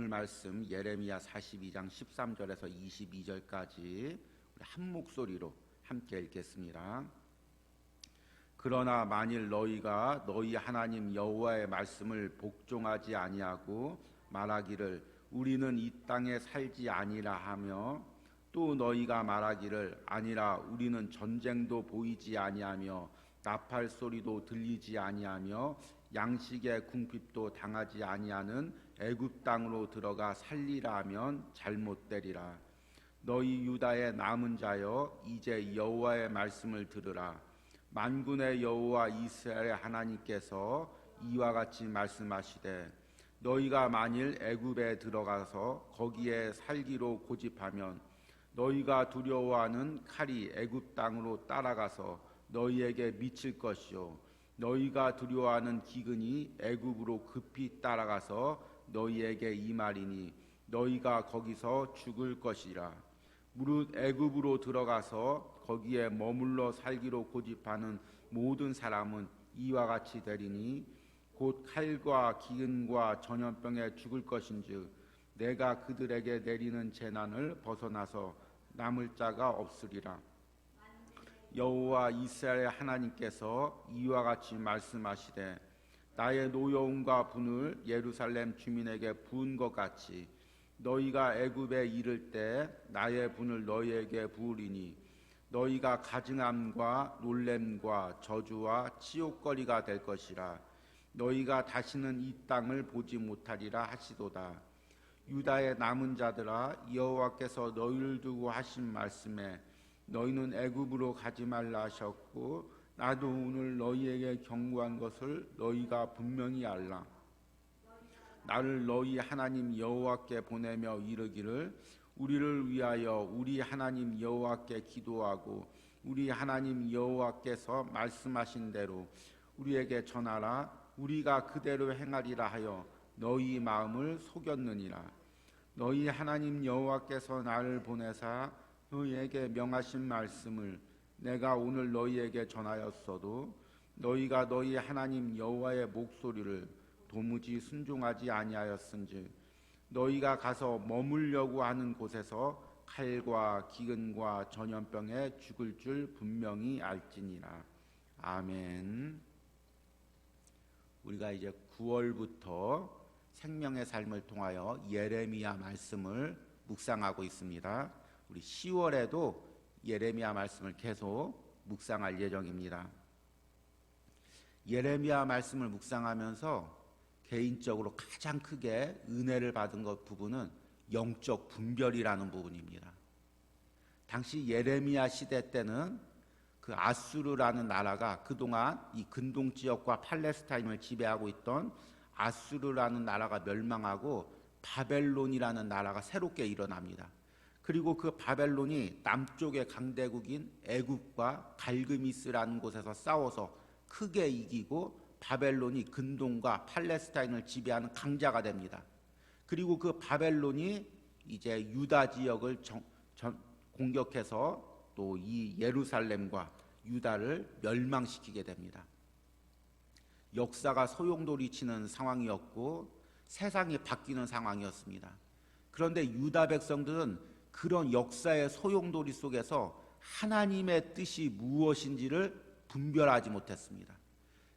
오늘 말씀 예레미야 42장 13절에서 22절까지 한 목소리로 함께 읽겠습니다. 그러나 만일 너희가 너희 하나님 여호와의 말씀을 복종하지 아니하고 말하기를 우리는 이 땅에 살지 아니라 하며 또 너희가 말하기를 아니라 우리는 전쟁도 보이지 아니하며 나팔 소리도 들리지 아니하며 양식의 궁핍도 당하지 아니하는 애굽 땅으로 들어가 살리라 하면 잘못되리라. 너희 유다의 남은 자여 이제 여호와의 말씀을 들으라. 만군의 여호와 이스라엘의 하나님께서 이와 같이 말씀하시되 너희가 만일 애굽에 들어가서 거기에 살기로 고집하면 너희가 두려워하는 칼이 애굽 땅으로 따라가서 너희에게 미칠 것이요 너희가 두려워하는 기근이 애굽으로 급히 따라가서 너희에게 임하리니 너희가 거기서 죽을 것이라. 무릇 애굽으로 들어가서 거기에 머물러 살기로 고집하는 모든 사람은 이와 같이 되리니 곧 칼과 기근과 전염병에 죽을 것인즉 내가 그들에게 내리는 재난을 벗어나서 남을 자가 없으리라. 여호와 이스라엘 하나님께서 이와 같이 말씀하시되 나의 노여움과 분을 예루살렘 주민에게 부은 것 같이 너희가 애굽에 이를 때 나의 분을 너희에게 부으리니 너희가 가증함과 놀램과 저주와 치욕거리가 될 것이라. 너희가 다시는 이 땅을 보지 못하리라 하시도다. 유다의 남은 자들아 여호와께서 너희를 두고 하신 말씀에 너희는 애굽으로 가지 말라 하셨고 나도 오늘 너희에게 경고한 것을 너희가 분명히 알라. 나를 너희 하나님 여호와께 보내며 이르기를 우리를 위하여 우리 하나님 여호와께 기도하고 우리 하나님 여호와께서 말씀하신 대로 우리에게 전하라. 우리가 그대로 행하리라 하여 너희 마음을 속였느니라. 너희 하나님 여호와께서 나를 보내사 너희에게 명하신 말씀을 내가 오늘 너희에게 전하였어도 너희가 너희 하나님 여호와의 목소리를 도무지 순종하지 아니하였은즉 너희가 가서 머물려고 하는 곳에서 칼과 기근과 전염병에 죽을 줄 분명히 알지니라. 아멘. 우리가 이제 9월부터 생명의 삶을 통하여 예레미야 말씀을 묵상하고 있습니다. 우리 10월에도 예레미야 말씀을 계속 묵상할 예정입니다. 예레미야 말씀을 묵상하면서 개인적으로 가장 크게 은혜를 받은 것 부분은 영적 분별이라는 부분입니다. 당시 예레미야 시대 때는 그 아수르라는 나라가 그동안 이 근동 지역과 팔레스타인을 지배하고 있던 아수르라는 나라가 멸망하고 바벨론이라는 나라가 새롭게 일어납니다. 그리고 그 바벨론이 남쪽의 강대국인 애굽과 갈그미스라는 곳에서 싸워서 크게 이기고 바벨론이 근동과 팔레스타인을 지배하는 강자가 됩니다. 그리고 그 바벨론이 이제 유다 지역을 공격해서 또 이 예루살렘과 유다를 멸망시키게 됩니다. 역사가 소용돌이치는 상황이었고 세상이 바뀌는 상황이었습니다. 그런데 유다 백성들은 그런 역사의 소용돌이 속에서 하나님의 뜻이 무엇인지를 분별하지 못했습니다.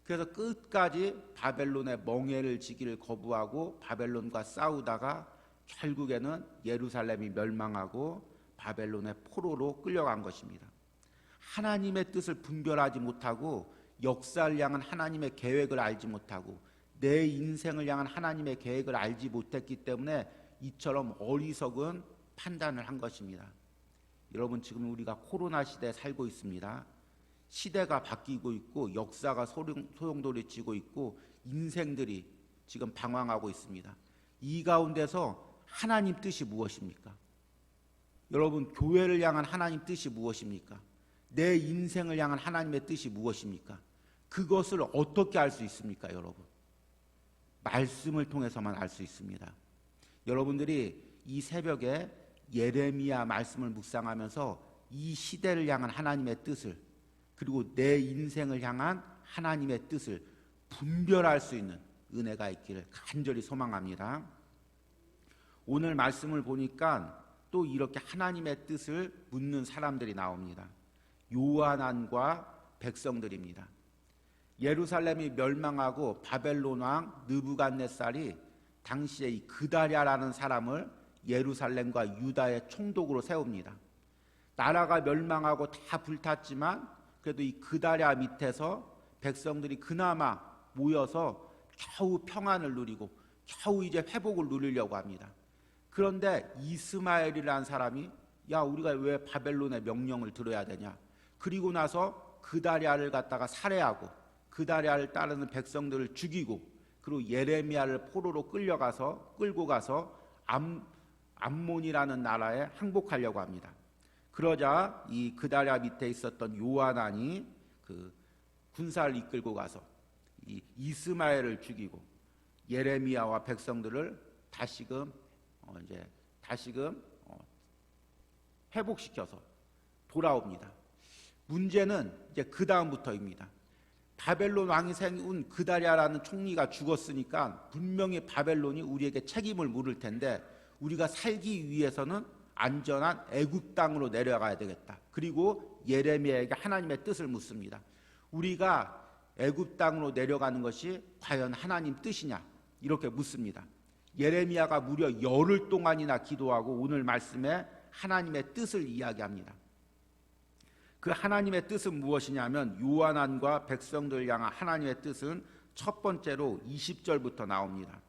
그래서 끝까지 바벨론의 멍에를 지기를 거부하고 바벨론과 싸우다가 결국에는 예루살렘이 멸망하고 바벨론의 포로로 끌려간 것입니다. 하나님의 뜻을 분별하지 못하고 역사를 향한 하나님의 계획을 알지 못하고 내 인생을 향한 하나님의 계획을 알지 못했기 때문에 이처럼 어리석은 판단을 한 것입니다. 여러분, 지금 우리가 코로나 시대에 살고 있습니다. 시대가 바뀌고 있고 역사가 소용돌이치고 있고 인생들이 지금 방황하고 있습니다. 이 가운데서 하나님 뜻이 무엇입니까? 여러분, 교회를 향한 하나님 뜻이 무엇입니까? 내 인생을 향한 하나님의 뜻이 무엇입니까? 그것을 어떻게 알 수 있습니까, 여러분? 말씀을 통해서만 알 수 있습니다. 여러분들이 이 새벽에 예레미야 말씀을 묵상하면서 이 시대를 향한 하나님의 뜻을 그리고 내 인생을 향한 하나님의 뜻을 분별할 수 있는 은혜가 있기를 간절히 소망합니다. 오늘 말씀을 보니까 또 이렇게 하나님의 뜻을 묻는 사람들이 나옵니다. 요한안과 백성들입니다. 예루살렘이 멸망하고 바벨론 왕 느부갓네살이 당시에 이 그다랴라는 사람을 예루살렘과 유다의 총독으로 세웁니다. 나라가 멸망하고 다 불탔지만 그래도 이 그다랴 밑에서 백성들이 그나마 모여서 겨우 평안을 누리고 겨우 이제 회복을 누리려고 합니다. 그런데 이스마엘이라는 사람이 야 우리가 왜 바벨론의 명령을 들어야 되냐. 그리고 나서 그다랴를 갖다가 살해하고 그다랴를 따르는 백성들을 죽이고 그리고 예레미야를 포로로 끌고 가서 암몬이라는 나라에 항복하려고 합니다. 그러자 이 그다랴 밑에 있었던 요한안이 그 군사를 이끌고 가서 이 이스마엘을 죽이고 예레미야와 백성들을 다시금 회복시켜서 돌아옵니다. 문제는 이제 그 다음부터입니다. 바벨론 왕이 세운 그다랴라는 총리가 죽었으니까 분명히 바벨론이 우리에게 책임을 물을 텐데 우리가 살기 위해서는 안전한 애굽 땅으로 내려가야 되겠다. 그리고 예레미야에게 하나님의 뜻을 묻습니다. 우리가 애굽 땅으로 내려가는 것이 과연 하나님 뜻이냐? 이렇게 묻습니다. 예레미야가 무려 열흘 동안이나 기도하고 오늘 말씀에 하나님의 뜻을 이야기합니다. 그 하나님의 뜻은 무엇이냐면 요한안과 백성들 향한 하나님의 뜻은 첫 번째로 20절부터 나옵니다.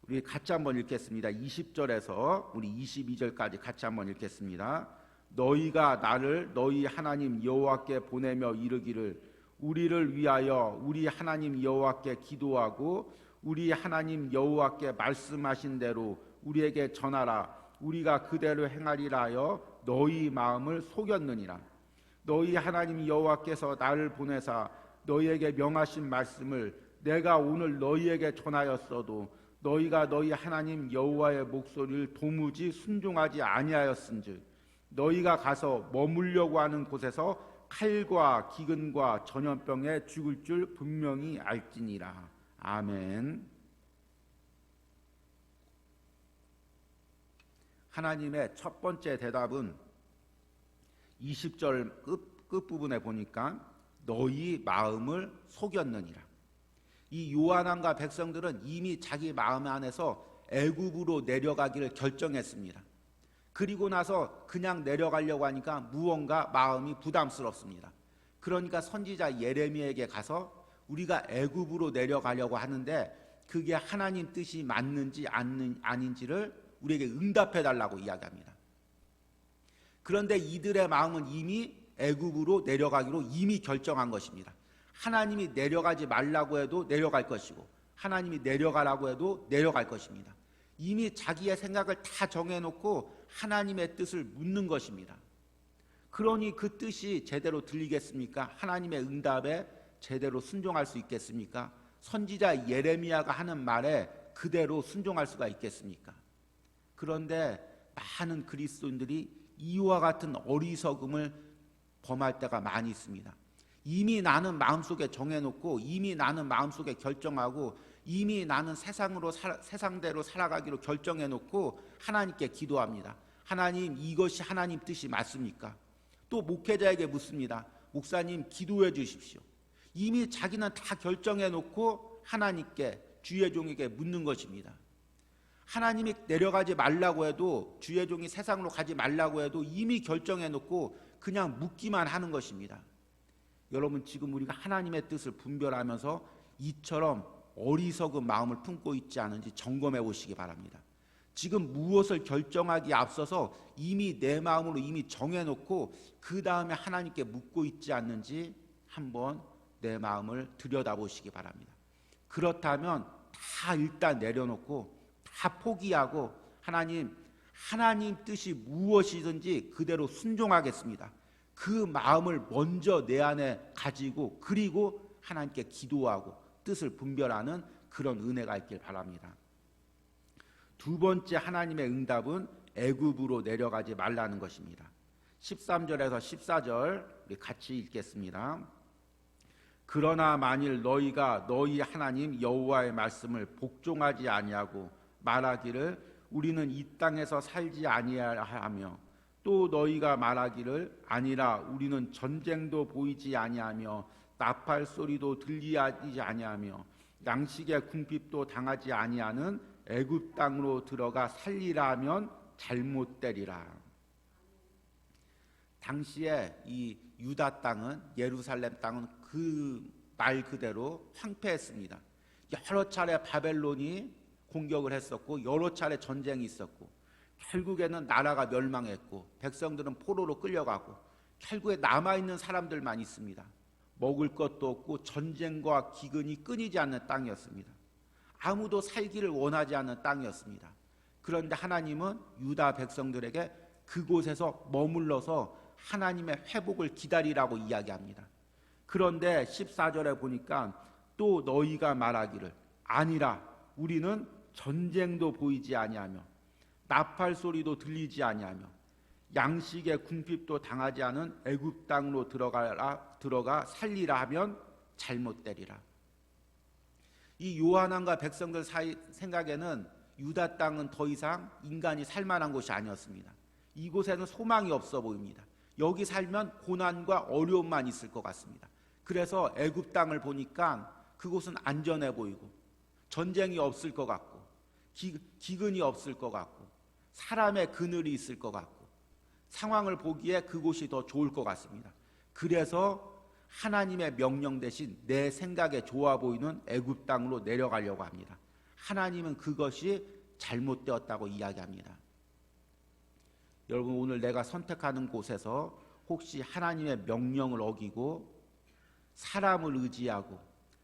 우리 같이 한번 읽겠습니다. 20절에서 우리 22절까지 같이 한번 읽겠습니다. 너희가 나를 너희 하나님 여호와께 보내며 이르기를 우리를 위하여 우리 하나님 여호와께 기도하고 우리 하나님 여호와께 말씀하신 대로 우리에게 전하라. 우리가 그대로 행하리라 하여 너희 마음을 속였느니라. 너희 하나님 여호와께서 나를 보내사 너희에게 명하신 말씀을 내가 오늘 너희에게 전하였어도 너희가 너희 하나님 여호와의 목소리를 도무지 순종하지 아니하였은즉 너희가 가서 머물려고 하는 곳에서 칼과 기근과 전염병에 죽을 줄 분명히 알지니라. 아멘. 하나님의 첫 번째 대답은 20절 끝부분에 보니까 너희 마음을 속였느니라. 이 요한왕과 백성들은 이미 자기 마음 안에서 애굽으로 내려가기를 결정했습니다. 그리고 나서 그냥 내려가려고 하니까 무언가 마음이 부담스럽습니다. 그러니까 선지자 예레미야에게 가서 우리가 애굽으로 내려가려고 하는데 그게 하나님 뜻이 맞는지 아닌지를 우리에게 응답해 달라고 이야기합니다. 그런데 이들의 마음은 이미 애굽으로 내려가기로 이미 결정한 것입니다. 하나님이 내려가지 말라고 해도 내려갈 것이고 하나님이 내려가라고 해도 내려갈 것입니다. 이미 자기의 생각을 다 정해놓고 하나님의 뜻을 묻는 것입니다. 그러니 그 뜻이 제대로 들리겠습니까? 하나님의 응답에 제대로 순종할 수 있겠습니까? 선지자 예레미야가 하는 말에 그대로 순종할 수가 있겠습니까? 그런데 많은 그리스도인들이 이와 같은 어리석음을 범할 때가 많이 있습니다. 이미 나는 마음속에 정해놓고 이미 나는 마음속에 결정하고 이미 나는 세상대로 살아가기로 결정해놓고 하나님께 기도합니다. 하나님, 이것이 하나님 뜻이 맞습니까? 또 목회자에게 묻습니다. 목사님, 기도해 주십시오. 이미 자기는 다 결정해놓고 하나님께, 주의 종에게 묻는 것입니다. 하나님이 내려가지 말라고 해도, 주의 종이 세상으로 가지 말라고 해도 이미 결정해놓고 그냥 묻기만 하는 것입니다. 여러분, 지금 우리가 하나님의 뜻을 분별하면서 이처럼 어리석은 마음을 품고 있지 않은지 점검해 보시기 바랍니다. 지금 무엇을 결정하기에 앞서서 이미 내 마음으로 이미 정해놓고 그 다음에 하나님께 묻고 있지 않는지 한번 내 마음을 들여다보시기 바랍니다. 그렇다면 다 일단 내려놓고 다 포기하고 하나님 뜻이 무엇이든지 그대로 순종하겠습니다. 그 마음을 먼저 내 안에 가지고 그리고 하나님께 기도하고 뜻을 분별하는 그런 은혜가 있길 바랍니다. 두 번째 하나님의 응답은 애굽으로 내려가지 말라는 것입니다. 13절에서 14절 우리 같이 읽겠습니다. 그러나 만일 너희가 너희 하나님 여호와의 말씀을 복종하지 아니하고 말하기를 우리는 이 땅에서 살지 아니하며 또 너희가 말하기를 아니라 우리는 전쟁도 보이지 아니하며 나팔 소리도 들리지 아니하며 양식의 궁핍도 당하지 아니하는 애굽 땅으로 들어가 살리라 하면 잘못되리라. 당시에 이 유다 땅은, 예루살렘 땅은 그 말 그대로 황폐했습니다. 여러 차례 바벨론이 공격을 했었고 여러 차례 전쟁이 있었고 결국에는 나라가 멸망했고 백성들은 포로로 끌려가고 결국에 남아있는 사람들만 있습니다. 먹을 것도 없고 전쟁과 기근이 끊이지 않는 땅이었습니다. 아무도 살기를 원하지 않는 땅이었습니다. 그런데 하나님은 유다 백성들에게 그곳에서 머물러서 하나님의 회복을 기다리라고 이야기합니다. 그런데 14절에 보니까 또 너희가 말하기를 아니라 우리는 전쟁도 보이지 아니하며 나팔 소리도 들리지 아니하며 양식의 궁핍도 당하지 않은 애굽 땅으로 들어가 살리라 하면 잘못되리라. 이 요한왕과 백성들 사이 생각에는 유다 땅은 더 이상 인간이 살만한 곳이 아니었습니다. 이곳에는 소망이 없어 보입니다. 여기 살면 고난과 어려움만 있을 것 같습니다. 그래서 애굽 땅을 보니까 그곳은 안전해 보이고 전쟁이 없을 것 같고 기근이 없을 것 같고 사람의 그늘이 있을 것 같고 상황을 보기에 그곳이 더 좋을 것 같습니다. 그래서 하나님의 명령 대신 내 생각에 좋아 보이는 애굽 땅으로 내려가려고 합니다. 하나님은 그것이 잘못되었다고 이야기합니다. 여러분, 오늘 내가 선택하는 곳에서 혹시 하나님의 명령을 어기고 사람을 의지하고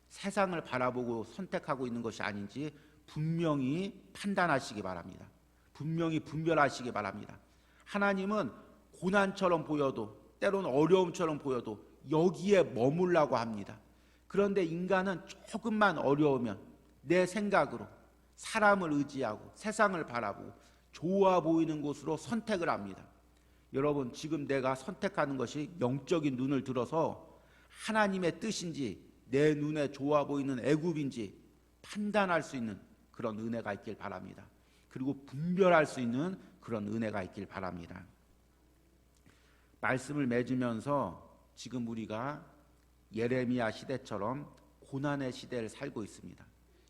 세상을 바라보고 선택하고 있는 것이 아닌지 분명히 판단하시기 바랍니다. 분명히 분별하시기 바랍니다. 하나님은 고난처럼 보여도 때로는 어려움처럼 보여도 여기에 머물라고 합니다. 그런데 인간은 조금만 어려우면 내 생각으로 사람을 의지하고 세상을 바라보고 좋아 보이는 곳으로 선택을 합니다. 여러분, 지금 내가 선택하는 것이 영적인 눈을 들어서 하나님의 뜻인지 내 눈에 좋아 보이는 애굽인지 판단할 수 있는 그런 은혜가 있길 바랍니다. 그리고 분별할 수 있는 그런 은혜가 있길 바랍니다. 말씀을 맺으면서 지금 우리가 예레미야 시대처럼 고난의 시대를 살고 있습니다.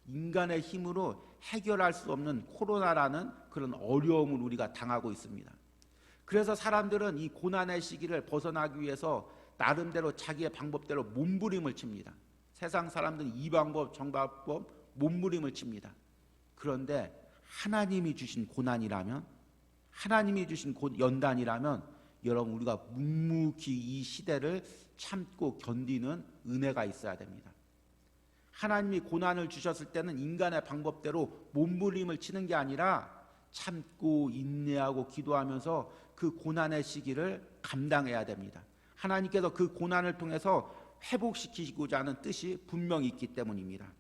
인간의 힘으로 해결할 수 없는 코로나라는 그런 어려움을 우리가 당하고 있습니다. 그래서 사람들은 이 고난의 시기를 벗어나기 위해서 나름대로 자기의 방법대로 몸부림을 칩니다. 세상 사람들은 이 방법 저 방법 몸부림을 칩니다. 그런데 하나님이 주신 고난이라면, 하나님이 주신 연단이라면 여러분, 우리가 묵묵히 이 시대를 참고 견디는 은혜가 있어야 됩니다. 하나님이 고난을 주셨을 때는 인간의 방법대로 몸부림을 치는 게 아니라 참고 인내하고 기도하면서 그 고난의 시기를 감당해야 됩니다. 하나님께서 그 고난을 통해서 회복시키고자 하는 뜻이 분명히 있기 때문입니다.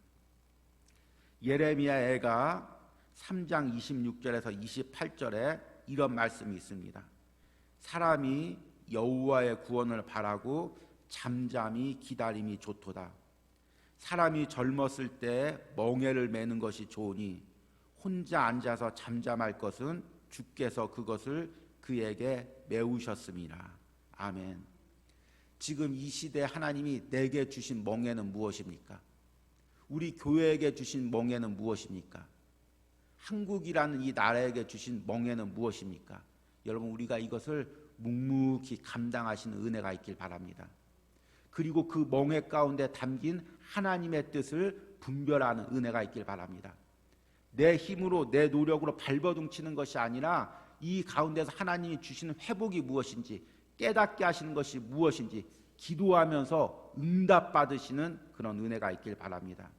예레미야가 3장 26절에서 28절에 이런 말씀이 있습니다. 사람이 여호와의 구원을 바라고 잠잠히 기다림이 좋도다. 사람이 젊었을 때 멍에를 매는 것이 좋으니 혼자 앉아서 잠잠할 것은 주께서 그것을 그에게 메우셨음이라. 아멘. 지금 이 시대 하나님이 내게 주신 멍에는 무엇입니까? 우리 교회에게 주신 멍에는 무엇입니까? 한국이라는 이 나라에게 주신 멍에는 무엇입니까? 여러분, 우리가 이것을 묵묵히 감당하시는 은혜가 있길 바랍니다. 그리고 그 멍에 가운데 담긴 하나님의 뜻을 분별하는 은혜가 있길 바랍니다. 내 힘으로 내 노력으로 발버둥치는 것이 아니라 이 가운데서 하나님이 주시는 회복이 무엇인지 깨닫게 하시는 것이 무엇인지 기도하면서 응답받으시는 그런 은혜가 있길 바랍니다.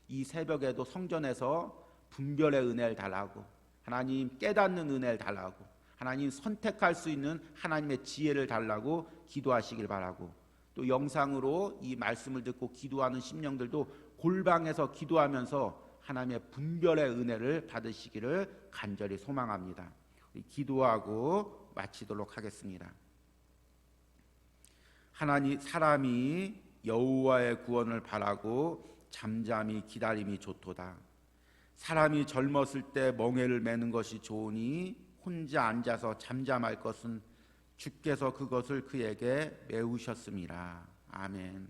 이 새벽에도 성전에서 분별의 은혜를 달라고, 하나님 깨닫는 은혜를 달라고, 하나님 선택할 수 있는 하나님의 지혜를 달라고 기도하시길 바라고, 또 영상으로 이 말씀을 듣고 기도하는 심령들도 골방에서 기도하면서 하나님의 분별의 은혜를 받으시기를 간절히 소망합니다. 기도하고 마치도록 하겠습니다. 사람이 여호와의 구원을 바라고 잠잠히 기다림이 좋도다. 사람이 젊었을 때 멍에를 매는 것이 좋으니 혼자 앉아서 잠잠할 것은 주께서 그것을 그에게 메우셨습니다. 아멘.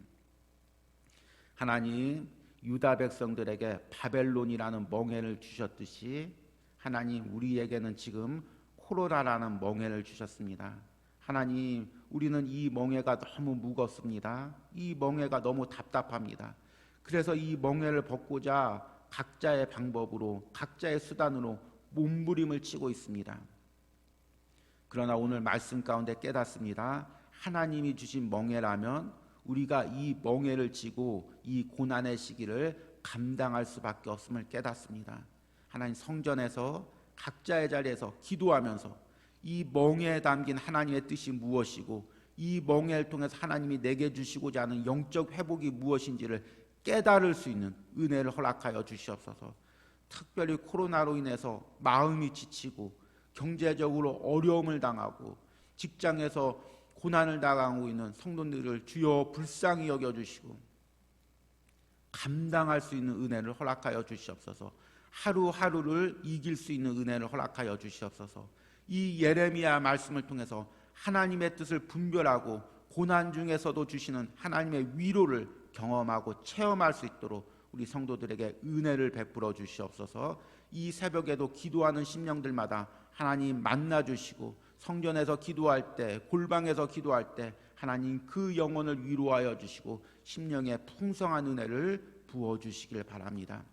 하나님 유다 백성들에게 바벨론이라는 멍에를 주셨듯이 하나님 우리에게는 지금 코로나라는 멍에를 주셨습니다. 하나님 우리는 이 멍에가 너무 무겁습니다. 이 멍에가 너무 답답합니다. 그래서 이 멍에를 벗고자 각자의 방법으로 각자의 수단으로 몸부림을 치고 있습니다. 그러나 오늘 말씀 가운데 깨닫습니다. 하나님이 주신 멍에라면 우리가 이 멍에를 지고 이 고난의 시기를 감당할 수밖에 없음을 깨닫습니다. 하나님 성전에서 각자의 자리에서 기도하면서 이 멍에에 담긴 하나님의 뜻이 무엇이고 이 멍에를 통해서 하나님이 내게 주시고자 하는 영적 회복이 무엇인지를 깨달을 수 있는 은혜를 허락하여 주시옵소서. 특별히 코로나로 인해서 마음이 지치고 경제적으로 어려움을 당하고 직장에서 고난을 당하고 있는 성도들을 주여 불쌍히 여겨주시고 감당할 수 있는 은혜를 허락하여 주시옵소서. 하루하루를 이길 수 있는 은혜를 허락하여 주시옵소서. 이 예레미야 말씀을 통해서 하나님의 뜻을 분별하고 고난 중에서도 주시는 하나님의 위로를 경험하고 체험할 수 있도록 우리 성도들에게 은혜를 베풀어 주시옵소서. 이 새벽에도 기도하는 심령들마다 하나님 만나 주시고 성전에서 기도할 때 골방에서 기도할 때 하나님 그 영혼을 위로하여 주시고 심령에 풍성한 은혜를 부어 주시길 바랍니다.